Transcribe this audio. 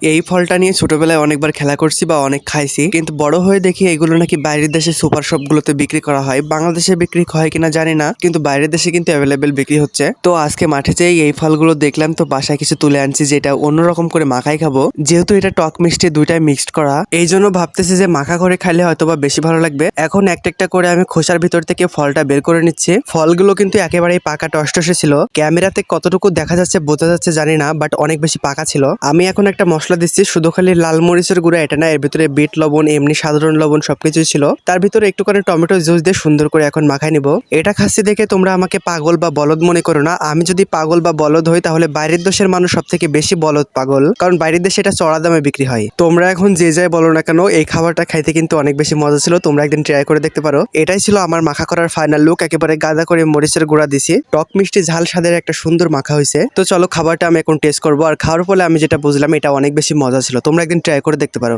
এই ফলটা নিয়ে ছোটবেলায় অনেকবার খেলা করছি বা অনেক খাইছি, কিন্তু বড় হয়ে দেখি এগুলো নাকি বাইরের দেশে সুপার শপ গুলোতে বিক্রি করা হয়। বাংলাদেশে বিক্রি হয় কিনা জানি না, কিন্তু বাইরের দেশে কিন্তু অ্যাভেলেবেল বিক্রি হচ্ছে। তো আজকে মাঠে যেয়ে এই ফলগুলো দেখলাম, তো বাসায় কিছু তুলে আনছি যেটা অন্যরকম করে মাখাই খাবো। যেহেতু এটা টক মিষ্টি দুইটাই মিক্সড করা, এই জন্য ভাবতেছি যে মাখা করে খাইলে হয়তো বা বেশি ভালো লাগবে। এখন একটা একটা করে আমি খোসার ভিতর থেকে ফলটা বের করে নিচ্ছি। ফলগুলো কিন্তু একেবারেই পাকা টসটসে ছিল। ক্যামেরাতে কতটুকু দেখা যাচ্ছে বোঝা যাচ্ছে জানি না, বাট অনেক বেশি পাকা ছিল। আমি এখন একটা মশলা দিচ্ছি, শুধু খালি লাল মরিচের গুঁড়া এটা না, এর ভিতরে বিট লবণ, এমনি সাধারণ লবণ সবকিছুই ছিল। তার ভিতরে একটু করে টমেটো জুস দিয়ে সুন্দর করে এখন মাখাই নিব। এটা খাচ্ছি দেখে তোমরা আমাকে পাগল বা বলদ মনে করো না। আমি যদি পাগল বা বলদ হই তাহলে বাইরের দেশের মানুষ সব থেকে বেশি বলদ পাগল, কারণ বাইরের দেশে এটা চড়া দামে বিক্রি হয়। তোমরা এখন যে যাই বলো না কেন, এই খাবারটা খাইতে কিন্তু অনেক বেশি মজা ছিল। তোমরা একদিন ট্রাই করে দেখতে পারো। এটাই ছিল আমার মাখা করার ফাইনাল লুক। একেবারে গাদা করে মরিচের গুঁড়া দিছি, টক মিষ্টি ঝাল স্বাদের একটা সুন্দর মাখা হয়েছে। তো চলো খাবারটা আমি এখন টেস্ট করবো। আর খাওয়ার ফলে আমি যেটা বুঝলাম, এটা অনেক বেশি মজা ছিল। তোমরা একদিন ট্রাই করে দেখতে পারো।